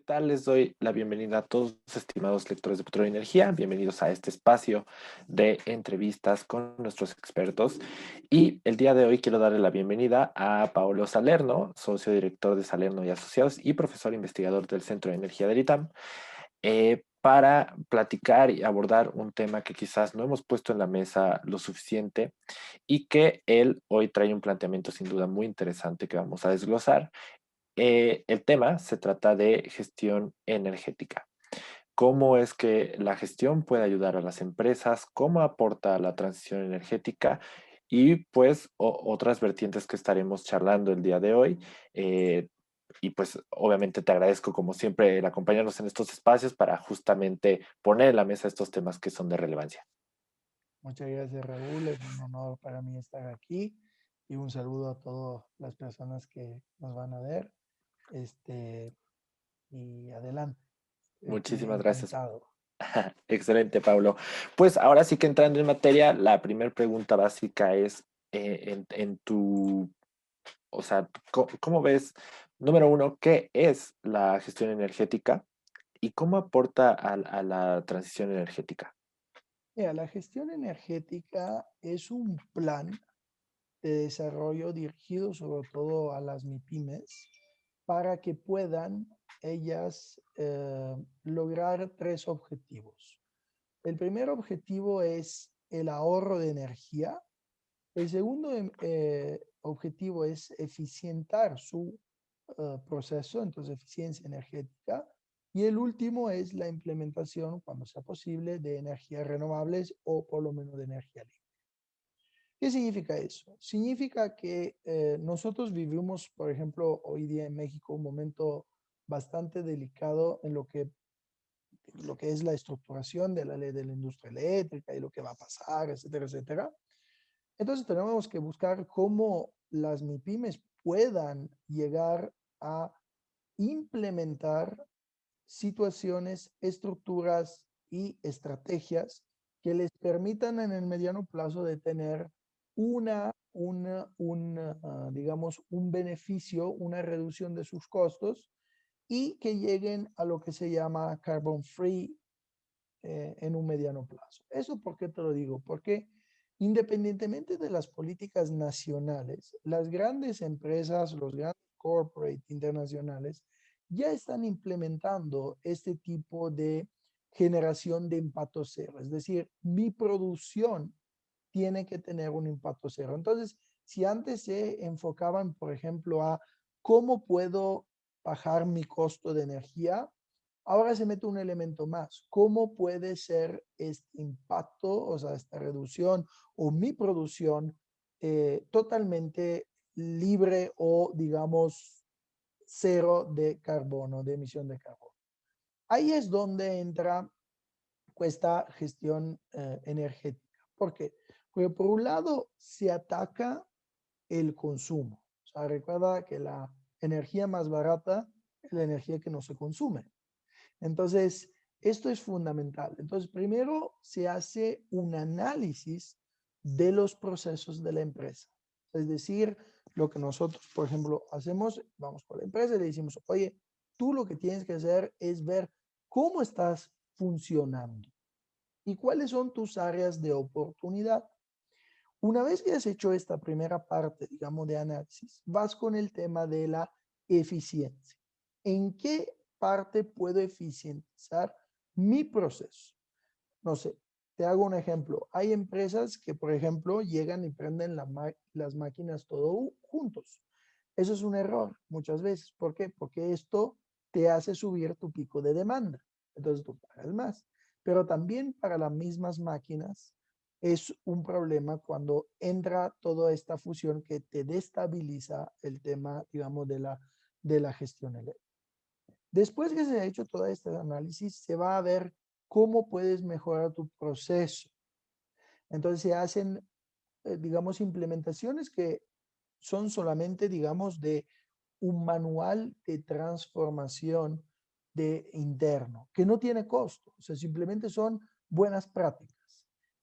tal? Les doy la bienvenida a todos, estimados lectores de Petróleo y Energía. Bienvenidos a este espacio de entrevistas con nuestros expertos. Y el día de hoy quiero darle la bienvenida a Paolo Salerno, socio director de Salerno y Asociados y profesor investigador del Centro de Energía del ITAM, para platicar y abordar un tema que quizás no hemos puesto en la mesa lo suficiente y que él hoy trae un planteamiento sin duda muy interesante que vamos a desglosar. El tema se trata de gestión energética. ¿Cómo es que la gestión puede ayudar a las empresas? ¿Cómo aporta a la transición energética? Y pues otras vertientes que estaremos charlando el día de hoy. Eh, y pues obviamente te agradezco como siempre el acompañarnos en estos espacios para justamente poner en la mesa estos temas que son de relevancia. Muchas gracias, Raúl. Es un honor para mí estar aquí y un saludo a todas las personas que nos van a ver. Este, y adelante, aquí Muchísimas gracias. encantado. Excelente, Pablo. Pues ahora sí que entrando en materia, la primera pregunta básica es, en tu, o sea, ¿cómo ves, número uno, qué es la gestión energética y cómo aporta a la transición energética? Mira, la gestión energética es un plan de desarrollo dirigido sobre todo a las MIPIMES para que puedan ellas lograr tres objetivos. El primer objetivo es el ahorro de energía. El segundo objetivo es eficientar su proceso, entonces eficiencia energética. Y el último es la implementación, cuando sea posible, de energías renovables o por lo menos de energía limpia. ¿Qué significa eso? Significa que nosotros vivimos, por ejemplo, hoy día en México un momento bastante delicado en lo que es la estructuración de la ley de la industria eléctrica y lo que va a pasar, etcétera, etcétera. Entonces tenemos que buscar cómo las MIPIMES puedan llegar a implementar situaciones, estructuras y estrategias que les permitan en el mediano plazo de tener digamos, un beneficio, una reducción de sus costos y que lleguen a lo que se llama carbon free en un mediano plazo. ¿Eso por qué te lo digo? Porque independientemente de las políticas nacionales, las grandes empresas, los grandes corporate internacionales, ya están implementando este tipo de generación de impacto cero. Es decir, mi producción tiene que tener un impacto cero. Entonces, si antes se enfocaban, por ejemplo, a cómo puedo bajar mi costo de energía, ahora se mete un elemento más. ¿Cómo puede ser este impacto, o sea, esta reducción o mi producción totalmente libre o, digamos, cero de carbono, de emisión de carbono? Ahí es donde entra esta gestión energética. ¿Por qué? Porque por un lado se ataca el consumo. O sea, recuerda que la energía más barata es la energía que no se consume. Entonces, esto es fundamental. Entonces, primero se hace un análisis de los procesos de la empresa. Es decir, lo que nosotros, por ejemplo, hacemos, vamos con la empresa y le decimos, oye, tú lo que tienes que hacer es ver cómo estás funcionando y cuáles son tus áreas de oportunidad. Una vez que has hecho esta primera parte, digamos, de análisis, vas con el tema de la eficiencia. ¿En qué parte puedo eficientizar mi proceso? No sé, te hago un ejemplo. Hay empresas que, por ejemplo, llegan y prenden las máquinas todo juntos. Eso es un error muchas veces. ¿Por qué? Porque esto te hace subir tu pico de demanda. Entonces tú pagas más. Pero también para las mismas máquinas es un problema cuando entra toda esta fusión que te destabiliza el tema, digamos, de la gestión eléctrica. Después que se ha hecho todo este análisis, se va a ver cómo puedes mejorar tu proceso. Entonces se hacen, digamos, implementaciones que son solamente, digamos, de un manual de transformación de interno, que no tiene costo, o sea, simplemente son buenas prácticas.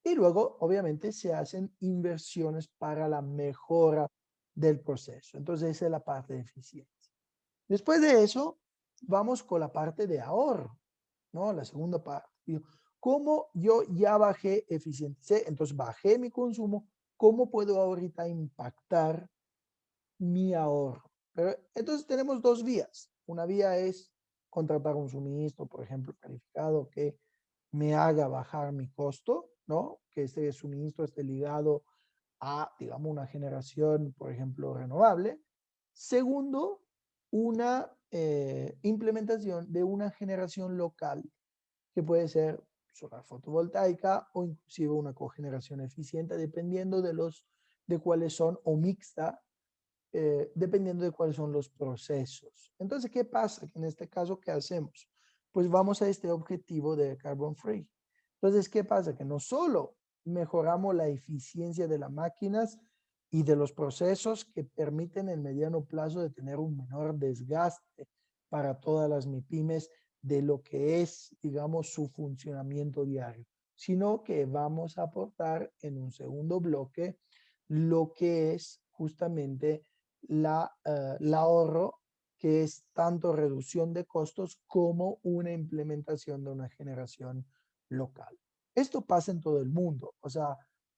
Y luego, obviamente, se hacen inversiones para la mejora del proceso. Entonces, esa es la parte de eficiencia. Después de eso, vamos con la parte de ahorro, ¿no? La segunda parte. Digo, ¿cómo yo ya bajé eficiente? Entonces bajé mi consumo, ¿cómo puedo ahorita impactar mi ahorro? Pero entonces tenemos dos vías. Una vía es contratar un suministro, por ejemplo, calificado que me haga bajar mi costo, ¿no? Que este suministro esté ligado a, digamos, una generación, por ejemplo, renovable. Segundo, una implementación de una generación local que puede ser solar fotovoltaica o inclusive una cogeneración eficiente, dependiendo de cuáles son, o mixta, dependiendo de cuáles son los procesos. Entonces, ¿qué pasa? En este caso, ¿qué hacemos? Pues vamos a este objetivo de carbon free. Entonces, ¿qué pasa? Que no solo mejoramos la eficiencia de las máquinas y de los procesos que permiten en mediano plazo de tener un menor desgaste para todas las MIPIMES de lo que es, digamos, su funcionamiento diario, sino que vamos a aportar en un segundo bloque lo que es justamente el ahorro, que es tanto reducción de costos como una implementación de una generación local. Esto pasa en todo el mundo. O sea,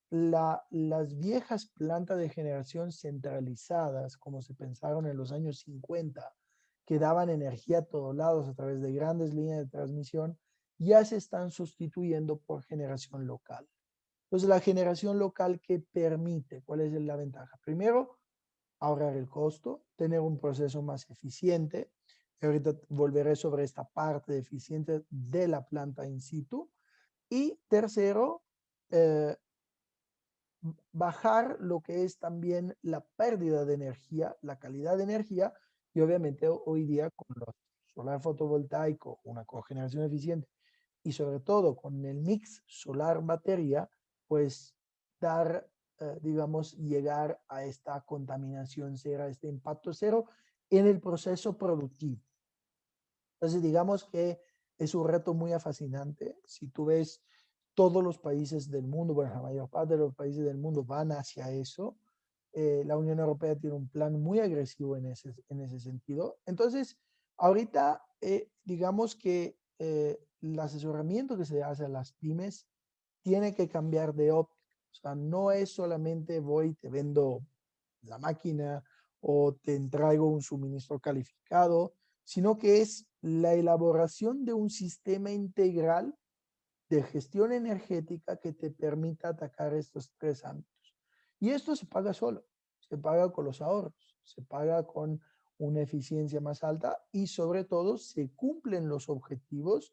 las viejas plantas de generación centralizadas, como se pensaron en los años 50, que daban energía a todos lados a través de grandes líneas de transmisión, ya se están sustituyendo por generación local. Entonces, la generación local que permite, ¿cuál es la ventaja? Primero, ahorrar el costo, tener un proceso más eficiente. Y ahorita volveré sobre esta parte de eficiente de la planta in situ. Y tercero, eh, bajar lo que es también la pérdida de energía, la calidad de energía, y obviamente hoy día con los solar fotovoltaico, una cogeneración eficiente, y sobre todo con el mix solar batería, pues dar, digamos, llegar a esta contaminación cero, a este impacto cero en el proceso productivo. Entonces, digamos que es un reto muy fascinante. Si tú ves todos los países del mundo, bueno, la mayor parte de los países del mundo van hacia eso. La Unión Europea tiene un plan muy agresivo en ese sentido. Entonces, ahorita, digamos que el asesoramiento que se hace a las pymes tiene que cambiar de óptica. O sea, no es solamente voy, te vendo la máquina o te entrego un suministro calificado, sino que es la elaboración de un sistema integral de gestión energética que te permita atacar estos tres ámbitos. Y esto se paga solo, se paga con los ahorros, se paga con una eficiencia más alta y sobre todo se cumplen los objetivos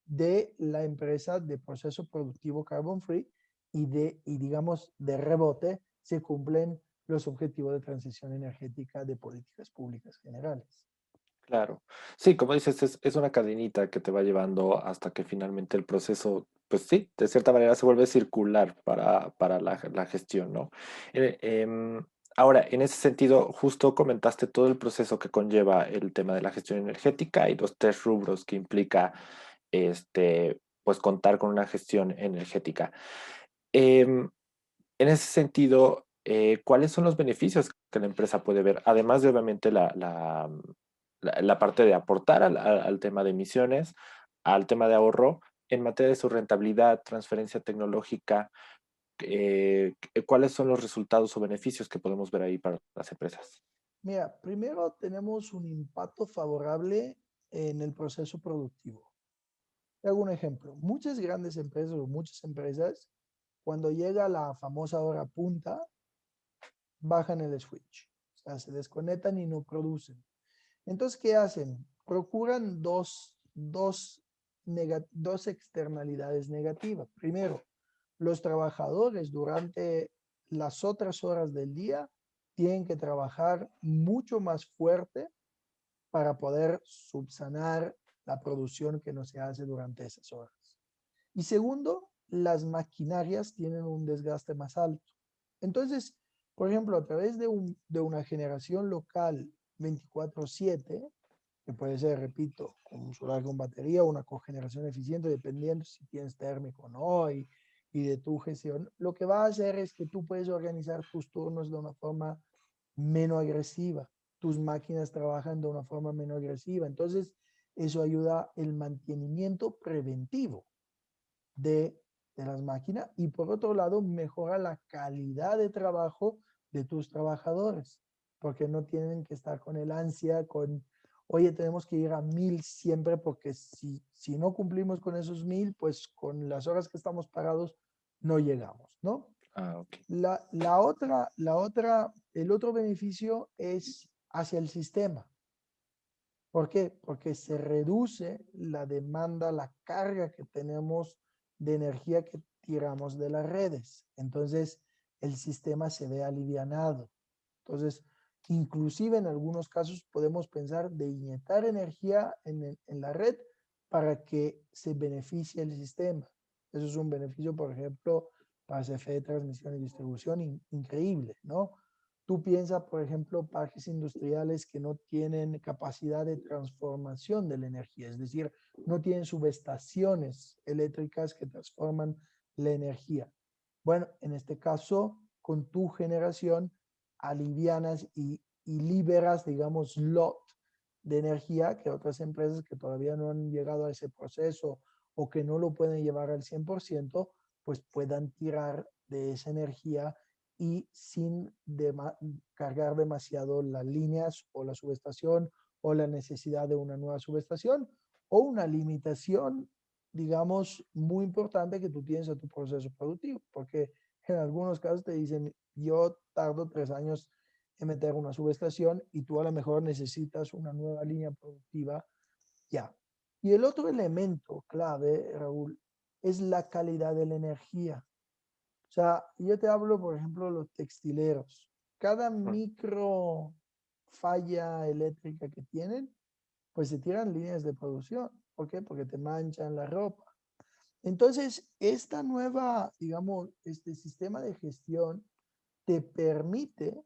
de la empresa de proceso productivo carbon free y digamos de rebote se cumplen los objetivos de transición energética de políticas públicas generales. Claro. Sí, como dices, es una cadenita que te va llevando hasta que finalmente el proceso, pues sí, de cierta manera se vuelve circular para la gestión, ¿no? Ahora, en ese sentido, justo comentaste todo el proceso que conlleva el tema de la gestión energética y los tres rubros que implica, pues contar con una gestión energética. Em, en ese sentido, ¿cuáles son los beneficios que la empresa puede ver? Además de, obviamente, la parte de aportar al tema de emisiones, al tema de ahorro, en materia de su rentabilidad, transferencia tecnológica, ¿cuáles son los resultados o beneficios que podemos ver ahí para las empresas? Mira, primero tenemos un impacto favorable en el proceso productivo. Te hago un ejemplo. Muchas grandes empresas o muchas empresas, cuando llega la famosa hora punta, bajan el switch. O sea, se desconectan y no producen. Entonces, ¿qué hacen? Procuran dos externalidades negativas. Primero, los trabajadores durante las otras horas del día tienen que trabajar mucho más fuerte para poder subsanar la producción que no se hace durante esas horas. Y segundo, las maquinarias tienen un desgaste más alto. Entonces, por ejemplo, a través de una generación local 24/7, que puede ser, repito, con un solar con batería o una cogeneración eficiente, dependiendo si tienes térmico o no, y de tu gestión, lo que va a hacer es que tú puedes organizar tus turnos de una forma menos agresiva. tus máquinas trabajan de una forma menos agresiva. Entonces, eso ayuda el mantenimiento preventivo de las máquinas y por otro lado mejora la calidad de trabajo de tus trabajadores, porque no tienen que estar con el ansia, oye, tenemos que ir a 1000 siempre porque si no cumplimos con esos 1000, pues con las horas que estamos pagados no llegamos, ¿no? Ah, ok. El otro beneficio es hacia el sistema. ¿Por qué? Porque se reduce la demanda, la carga que tenemos de energía que tiramos de las redes. Entonces, el sistema se ve alivianado. Entonces, inclusive en algunos casos podemos pensar de inyectar energía en la red para que se beneficie el sistema. Eso es un beneficio, por ejemplo, para CFE de transmisión y distribución increíble, ¿no? Tú piensas, por ejemplo, parques industriales que no tienen capacidad de transformación de la energía, es decir, no tienen subestaciones eléctricas que transforman la energía. Bueno, en este caso, con tu generación, alivianas y liberas, digamos, lot de energía que otras empresas que todavía no han llegado a ese proceso o que no lo pueden llevar al 100%, pues puedan tirar de esa energía y sin cargar demasiado las líneas o la subestación o la necesidad de una nueva subestación o una limitación, digamos, muy importante que tú tienes a tu proceso productivo, porque en algunos casos te dicen, yo tardo 3 años en meter una subestación y tú a lo mejor necesitas una nueva línea productiva ya. Y el otro elemento clave, Raúl, es la calidad de la energía. O sea, yo te hablo, por ejemplo, de los textileros. Cada Mm. micro falla eléctrica que tienen, pues se tiran líneas de producción. ¿Por qué? Porque te manchan la ropa. Entonces, esta nueva, digamos, este sistema de gestión te permite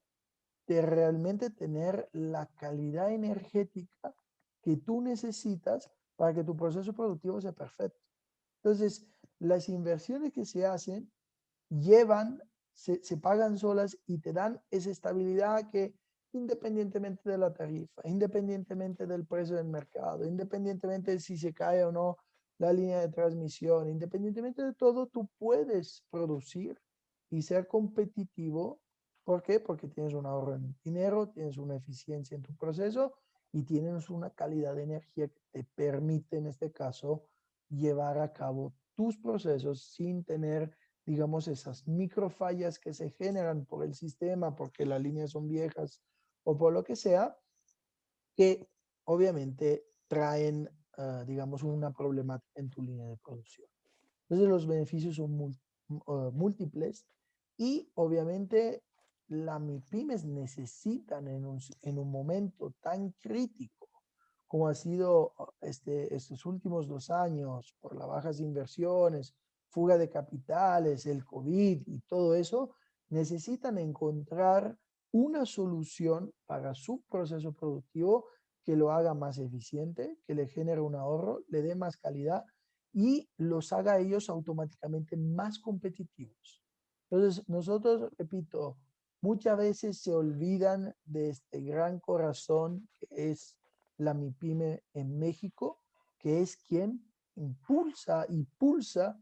de realmente tener la calidad energética que tú necesitas para que tu proceso productivo sea perfecto. Entonces, las inversiones que se hacen llevan, se pagan solas y te dan esa estabilidad que independientemente de la tarifa, independientemente del precio del mercado, independientemente de si se cae o no la línea de transmisión, independientemente de todo, tú puedes producir y ser competitivo. ¿Por qué? Porque tienes un ahorro en dinero, tienes una eficiencia en tu proceso y tienes una calidad de energía que te permite, en este caso, llevar a cabo tus procesos sin tener, digamos, esas microfallas que se generan por el sistema, porque las líneas son viejas o por lo que sea, que obviamente traen, digamos, una problemática en tu línea de producción. Entonces los beneficios son múltiples y obviamente las MIPIMES necesitan en un momento tan crítico como ha sido estos últimos 2 años por las bajas inversiones, fuga de capitales, el COVID y todo eso, necesitan encontrar una solución para su proceso productivo que lo haga más eficiente, que le genere un ahorro, le dé más calidad y los haga ellos automáticamente más competitivos. Entonces, nosotros, repito, muchas veces se olvidan de este gran corazón que es la MIPYME en México, que es quien impulsa y pulsa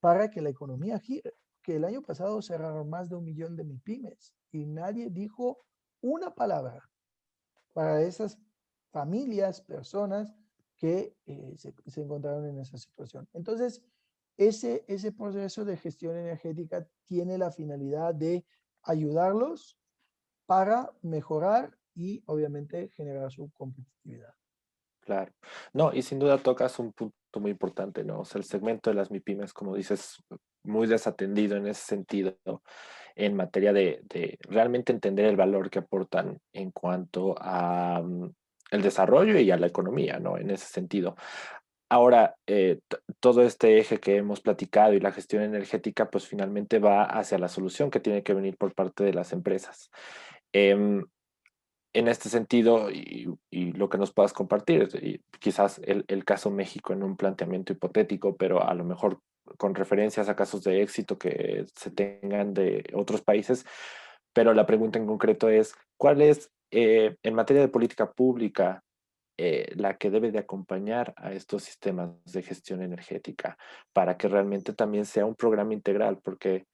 para que la economía gire. Que el año pasado cerraron más de 1 millón de MIPYMES y nadie dijo una palabra para esas familias, personas que se encontraron en esa situación. Entonces, ese proceso de gestión energética tiene la finalidad de ayudarlos para mejorar y obviamente generar su competitividad. Claro. No, y sin duda tocas un punto muy importante, ¿no? O sea, el segmento de las MIPIMES, como dices, muy desatendido en ese sentido, en materia de realmente entender el valor que aportan en cuanto a el desarrollo y a la economía, ¿no? En ese sentido. Ahora, todo este eje que hemos platicado y la gestión energética, pues finalmente va hacia la solución que tiene que venir por parte de las empresas. Em, en este sentido, y lo que nos puedas compartir, y quizás el caso México en un planteamiento hipotético, pero a lo mejor con referencias a casos de éxito que se tengan de otros países, pero la pregunta en concreto es, ¿cuál es en materia de política pública, la que debe de acompañar a estos sistemas de gestión energética para que realmente también sea un programa integral, porque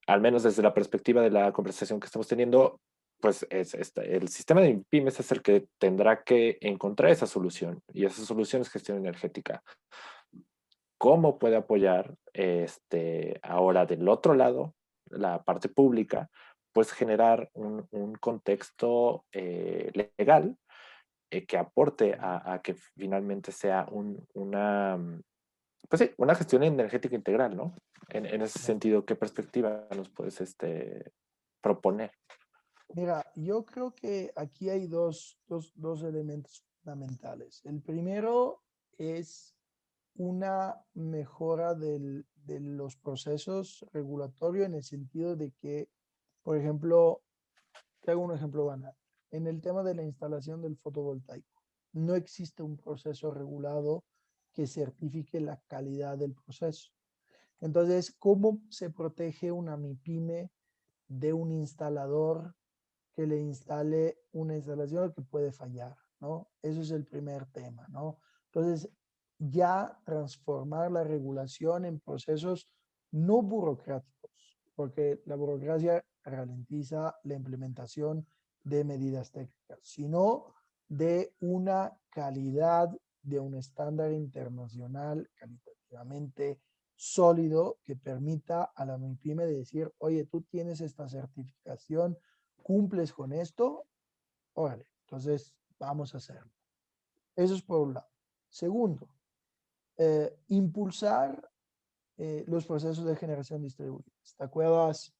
al menos desde la perspectiva de la conversación que estamos teniendo, pues el sistema de pymes es el que tendrá que encontrar esa solución y esa solución es gestión energética. ¿Cómo puede apoyar ahora del otro lado, la parte pública, pues generar un contexto legal que aporte a que finalmente sea pues sí, una gestión energética integral, ¿no? En ese sentido, ¿qué perspectiva nos puedes proponer? Mira, yo creo que aquí hay dos elementos fundamentales. El primero es una mejora de los procesos regulatorios en el sentido de que, por ejemplo, te hago un ejemplo banal. En el tema de la instalación del fotovoltaico, no existe un proceso regulado que certifique la calidad del proceso. Entonces, ¿cómo se protege una MIPYME de un instalador que le instale una instalación que puede fallar, ¿no? Eso es el primer tema, ¿no? Entonces, ya transformar la regulación en procesos no burocráticos, porque la burocracia ralentiza la implementación de medidas técnicas, sino de una calidad, de un estándar internacional calitativamente sólido que permita a la MIPYME decir, oye, tú tienes esta certificación, cumples con esto, órale, entonces vamos a hacerlo. Eso es por un lado. Segundo, impulsar los procesos de generación distribuida. ¿Te acuerdas?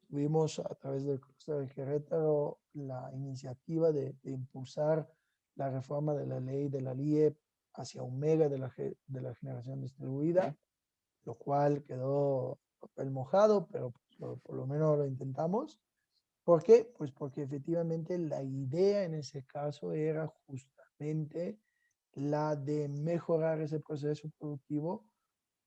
Tuvimos a través del clúster de Querétaro la iniciativa de impulsar la reforma de la ley de la LIE hacia un mega de la generación distribuida, lo cual quedó papel mojado, pero pues, por lo menos lo intentamos. ¿Por qué? Pues porque efectivamente la idea en ese caso era justamente la de mejorar ese proceso productivo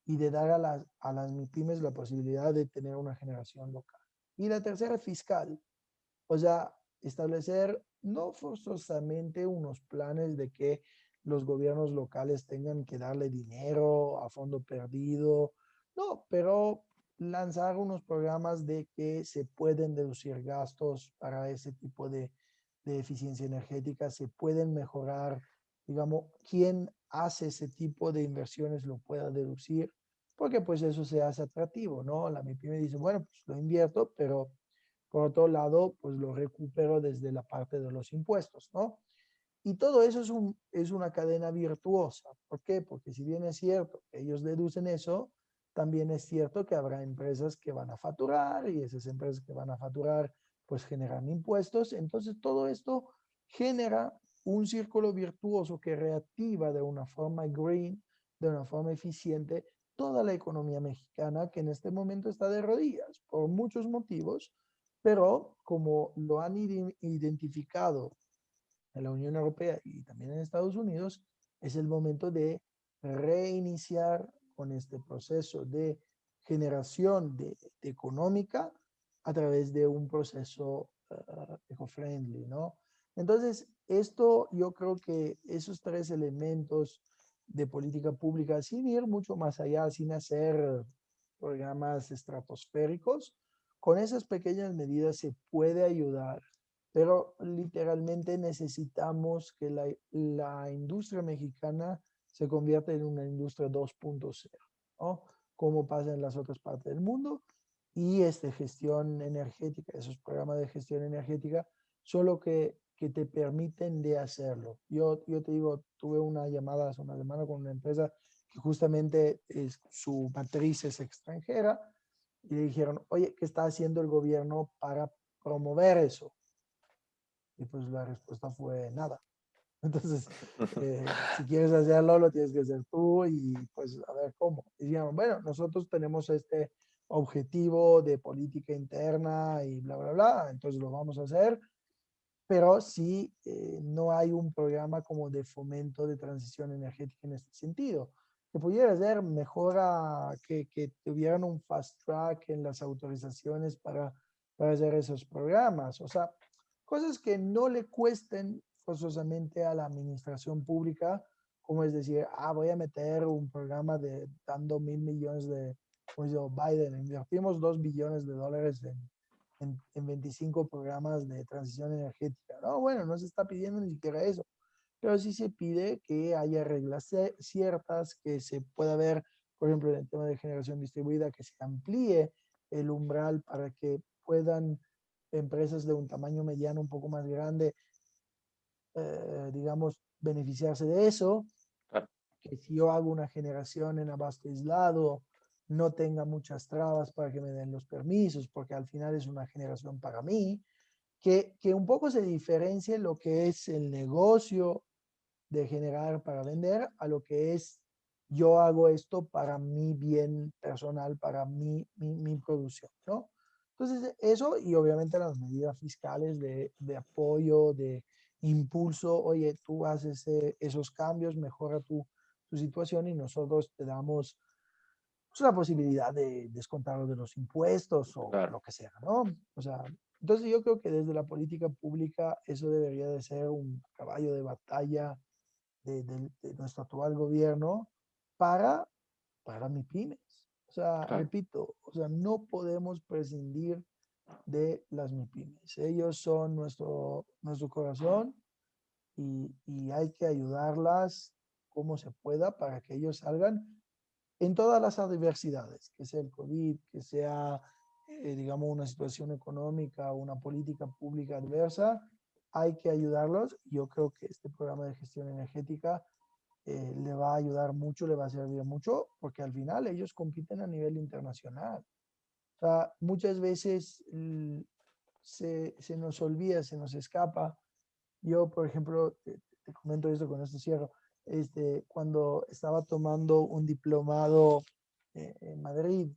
y de dar a las MIPYMES la posibilidad de tener una generación local. Y la tercera, fiscal. O sea, establecer no forzosamente unos planes de que los gobiernos locales tengan que darle dinero a fondo perdido, no, pero lanzar unos programas de que se pueden deducir gastos para ese tipo de eficiencia energética, se pueden mejorar, digamos, quien hace ese tipo de inversiones lo pueda deducir, porque pues eso se hace atractivo, ¿no? La MIPYME dice, bueno, pues lo invierto, pero por otro lado, pues lo recupero desde la parte de los impuestos, ¿no? Y todo eso es una cadena virtuosa. ¿Por qué? Porque si bien es cierto que ellos deducen eso, también es cierto que habrá empresas que van a facturar y esas empresas que van a facturar pues generan impuestos. Entonces todo esto genera un círculo virtuoso que reactiva de una forma green, de una forma eficiente, toda la economía mexicana que en este momento está de rodillas por muchos motivos, pero como lo han identificado en la Unión Europea y también en Estados Unidos, es el momento de reiniciar con este proceso de generación de económica a través de un proceso eco-friendly, ¿no? Entonces, esto yo creo que esos tres elementos de política pública, sin ir mucho más allá, sin hacer programas estratosféricos, con esas pequeñas medidas se puede ayudar, pero literalmente necesitamos que la industria mexicana se convierta en una industria 2.0, ¿no? Como pasa en las otras partes del mundo. Y gestión energética, esos programas de gestión energética, solo que te permiten de hacerlo. Yo te digo, tuve una llamada hace una semana con una empresa que justamente su matriz es extranjera y le dijeron, oye, ¿qué está haciendo el gobierno para promover eso? Y pues la respuesta fue nada. Entonces, si quieres hacerlo, lo tienes que hacer tú y pues a ver cómo. Y dijeron, bueno, nosotros tenemos este objetivo de política interna y bla, bla, bla, entonces lo vamos a hacer, pero sí no hay un programa como de fomento de transición energética en este sentido. Que pudiera ser mejora, que tuvieran un fast track en las autorizaciones para hacer esos programas. O sea, cosas que no le cuesten forzosamente a la administración pública, como es decir, voy a meter un programa de dando 1.000 millones de, como dice Biden, invertimos 2 billones de dólares en 25 programas de transición energética. No, bueno, no se está pidiendo ni siquiera eso, pero sí se pide que haya reglas ciertas, que se pueda ver, por ejemplo, en el tema de generación distribuida, que se amplíe el umbral para que puedan empresas de un tamaño mediano un poco más grande, digamos, beneficiarse de eso, Claro, que si yo hago una generación en abasto aislado, no tenga muchas trabas para que me den los permisos, porque al final es una generación para mí, que un poco se diferencie lo que es el negocio de generar para vender a lo que es yo hago esto para mi bien personal, para mi producción, ¿no? Entonces, eso y obviamente las medidas fiscales de apoyo, de impulso, oye, tú haces esos cambios, mejora tu situación y nosotros te damos pues, la posibilidad de descontarlo de los impuestos o claro, lo que sea, ¿no? O sea, entonces yo creo que desde la política pública eso debería de ser un caballo de batalla de nuestro actual gobierno para, para MIPYMES. O sea, claro, repito, o sea, no podemos prescindir de las MIPYMES. Ellos son nuestro corazón y hay que ayudarlas como se pueda para que ellos salgan en todas las adversidades, que sea el COVID, que sea, digamos, una situación económica, una política pública adversa, hay que ayudarlos. Yo creo que este programa de gestión energética le va a ayudar mucho, le va a servir mucho, porque al final ellos compiten a nivel internacional. O sea, muchas veces se nos olvida, se nos escapa. Yo, por ejemplo, te comento esto con esto cierro. Cuando estaba tomando un diplomado en Madrid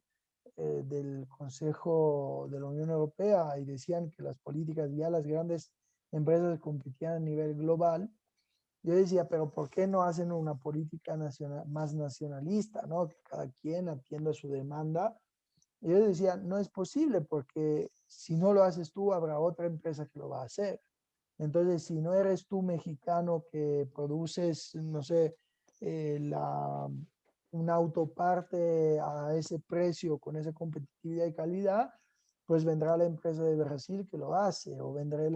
del Consejo de la Unión Europea y decían que las políticas, ya las grandes empresas competían a nivel global, yo decía, pero ¿por qué no hacen una política nacional, más nacionalista, ¿no? Que cada quien atienda su demanda. Y yo decía, no es posible porque si no lo haces tú, habrá otra empresa que lo va a hacer. Entonces, si no eres tú mexicano que produces, no sé, un autoparte a ese precio, con esa competitividad y calidad, pues vendrá la empresa de Brasil que lo hace, o vendrá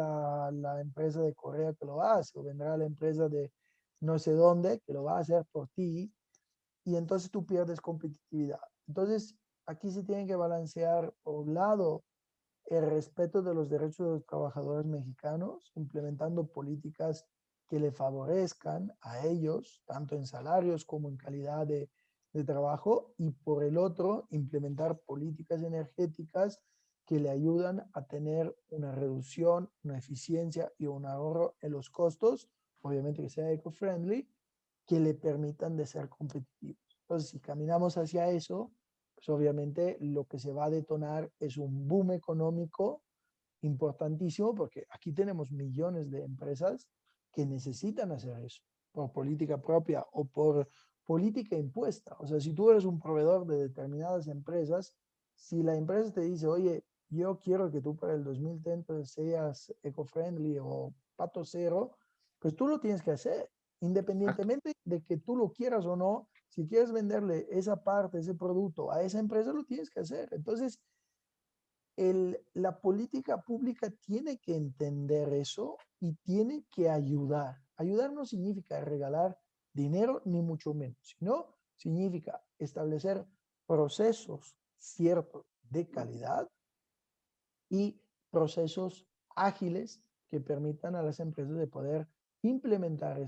la empresa de Corea que lo hace, o vendrá la empresa de no sé dónde que lo va a hacer por ti, y entonces tú pierdes competitividad. Entonces, aquí se tiene que balancear, por un lado, el respeto de los derechos de los trabajadores mexicanos, implementando políticas que le favorezcan a ellos, tanto en salarios como en calidad de trabajo, y por el otro, implementar políticas energéticas que le ayudan a tener una reducción, una eficiencia y un ahorro en los costos, obviamente que sea eco-friendly, que le permitan de ser competitivos. Entonces, si caminamos hacia eso, pues obviamente lo que se va a detonar es un boom económico importantísimo, porque aquí tenemos millones de empresas que necesitan hacer eso por política propia o por política impuesta. O sea, si tú eres un proveedor de determinadas empresas, si la empresa te dice, oye, yo quiero que tú para el 2030 seas eco-friendly o pato cero, pues tú lo tienes que hacer, exacto, independientemente de que tú lo quieras o no. Si quieres venderle esa parte, ese producto a esa empresa, lo tienes que hacer. Entonces, la política pública tiene que entender eso y tiene que ayudar. Ayudar no significa regalar dinero, ni mucho menos, sino significa establecer procesos ciertos de calidad y procesos ágiles que permitan a las empresas de poder implementar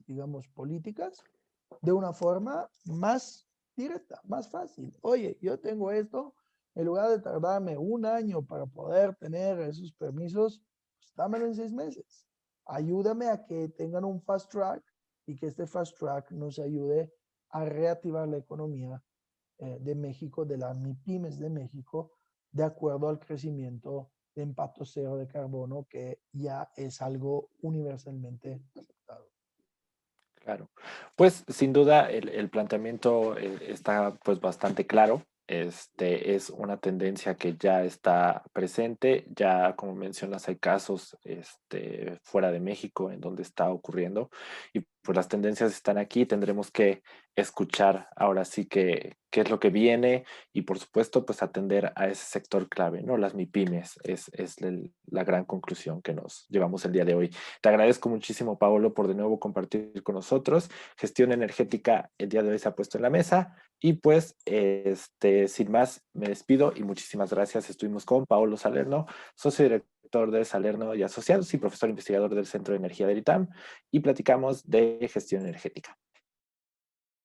digamos, políticas de una forma más directa, más fácil. Oye, yo tengo esto, en lugar de tardarme un año para poder tener esos permisos, pues dámelo en 6 meses. Ayúdame a que tengan un fast track y que este fast track nos ayude a reactivar la economía de México, de las MIPIMES de México, de acuerdo al crecimiento de impacto cero de carbono, que ya es algo universalmente aceptado. claro. Pues sin duda el planteamiento está pues bastante claro. es una tendencia que ya está presente. Ya, como mencionas, hay casos fuera de México en donde está ocurriendo y pues las tendencias están aquí. Tendremos que escuchar ahora sí que qué es lo que viene y por supuesto pues atender a ese sector clave, ¿no? Las MIPYMES es la gran conclusión que nos llevamos el día de hoy. Te agradezco muchísimo, Paolo, por de nuevo compartir con nosotros. Gestión energética el día de hoy se ha puesto en la mesa. Y pues, sin más, me despido y muchísimas gracias. Estuvimos con Paolo Salerno, socio director de Salerno y Asociados y profesor investigador del Centro de Energía del ITAM, y platicamos de gestión energética.